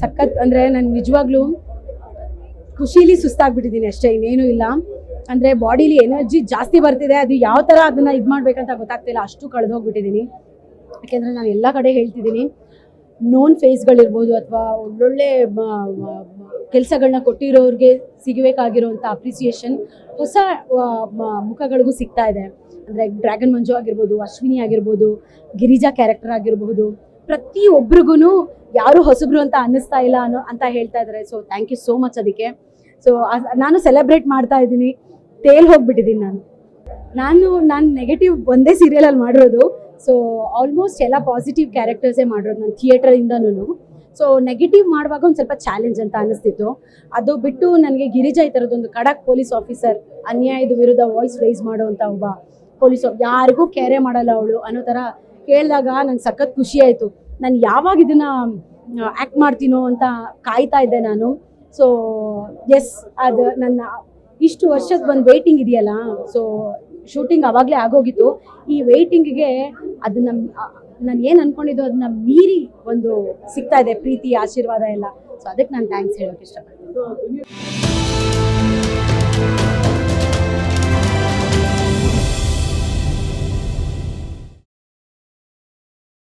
ಸಖತ್ ಅಂದರೆ ನಾನು ನಿಜವಾಗ್ಲೂ ಖುಷಿಲಿ ಸುಸ್ತಾಗ್ಬಿಟ್ಟಿದ್ದೀನಿ ಅಷ್ಟೇ, ಇನ್ನೇನು ಇಲ್ಲ. ಅಂದರೆ ಬಾಡಿಲಿ ಎನರ್ಜಿ ಜಾಸ್ತಿ ಬರ್ತಿದೆ, ಅದು ಯಾವ ಥರ ಅದನ್ನು ಇದು ಮಾಡಬೇಕಂತ ಗೊತ್ತಾಗ್ತಿಲ್ಲ, ಅಷ್ಟು ಕಳೆದೋಗ್ಬಿಟ್ಟಿದ್ದೀನಿ. ಯಾಕೆಂದರೆ ನಾನು ಎಲ್ಲ ಕಡೆ ಹೇಳ್ತಿದ್ದೀನಿ, ನೋನ್ ಫೇಸ್ಗಳಿರ್ಬೋದು ಅಥವಾ ಒಳ್ಳೊಳ್ಳೆ ಕೆಲಸಗಳನ್ನ ಕೊಟ್ಟಿರೋರಿಗೆ ಸಿಗಬೇಕಾಗಿರೋಂಥ ಅಪ್ರಿಸಿಯೇಷನ್ ಹೊಸ ಮುಖಗಳಿಗೂ ಸಿಗ್ತಾ ಇದೆ. ಅಂದರೆ ಡ್ರ್ಯಾಗನ್ ಮಂಜು ಆಗಿರ್ಬೋದು, ಅಶ್ವಿನಿ ಆಗಿರ್ಬೋದು, ಗಿರಿಜಾ ಕ್ಯಾರೆಕ್ಟರ್ ಆಗಿರ್ಬೋದು, ಪ್ರತಿಯೊಬ್ಬರಿಗೂ ಯಾರು ಹೊಸಬ್ರು ಅಂತ ಅನ್ನಿಸ್ತಾ ಇಲ್ಲ ಅಂತ ಹೇಳ್ತಾ ಇದ್ದಾರೆ. So thank you so much ಅದಕ್ಕೆ. ಸೊ ನಾನು ಸೆಲೆಬ್ರೇಟ್ ಮಾಡ್ತಾ ಇದ್ದೀನಿ, ಹೋಗ್ಬಿಟ್ಟಿದ್ದೀನಿ ನಾನು ನೆಗೆಟಿವ್ ಒಂದೇ ಸೀರಿಯಲಲ್ಲಿ ಮಾಡಿರೋದು. ಸೊ ಆಲ್ಮೋಸ್ಟ್ ಎಲ್ಲ ಪಾಸಿಟಿವ್ ಕ್ಯಾರೆಕ್ಟರ್ಸೇ ಮಾಡಿರೋದು ನಾನು ಥಿಯೇಟರಿಂದನೂ. ಸೊ ನೆಗೆಟಿವ್ ಮಾಡುವಾಗ ಒಂದು ಸ್ವಲ್ಪ ಚಾಲೆಂಜ್ ಅಂತ ಅನ್ನಿಸ್ತಿತ್ತು. ಅದು ಬಿಟ್ಟು ನನಗೆ ಗಿರಿಜಾ ಈ ಥರದೊಂದು ಖಡಕ್ ಪೊಲೀಸ್ ಆಫೀಸರ್, ಅನ್ಯಾಯದ ವಿರುದ್ಧ ವಾಯ್ಸ್ ರೈಸ್ ಮಾಡೋವಂಥ ಒಬ್ಬ ಪೊಲೀಸ್, ಯಾರಿಗೂ ಕೇರೆ ಮಾಡಲ್ಲ ಅವಳು ಅನ್ನೋ ಥರ ಕೇಳಿದಾಗ ನಂಗೆ ಸಖತ್ ಖುಷಿ ಆಯಿತು. ನಾನು ಯಾವಾಗ ಇದನ್ನು ಆ್ಯಕ್ಟ್ ಮಾಡ್ತೀನೋ ಅಂತ ಕಾಯ್ತಾ ಇದ್ದೆ ನಾನು. ಸೊ ಎಸ್, ಅದು ನನ್ನ ಇಷ್ಟು ವರ್ಷದ ಒಂದು ವೆಯ್ಟಿಂಗ್ ಇದೆಯಲ್ಲ, ಸೊ ಶೂಟಿಂಗ್ ಆವಾಗಲೇ ಆಗೋಗಿತ್ತು. ಈ ವೆಯ್ಟಿಂಗಿಗೆ ಅದನ್ನ ನಾನು ಏನು ಅಂದ್ಕೊಂಡಿದ್ದು ಅದನ್ನ ಮೀರಿ ಒಂದು ಸಿಗ್ತಾ ಇದೆ ಪ್ರೀತಿ, ಆಶೀರ್ವಾದ ಎಲ್ಲ. ಸೊ ಅದಕ್ಕೆ ನಾನು ಥ್ಯಾಂಕ್ಸ್ ಹೇಳೋಕ್ಕೆ ಇಷ್ಟಪಡ್ತೀನಿ.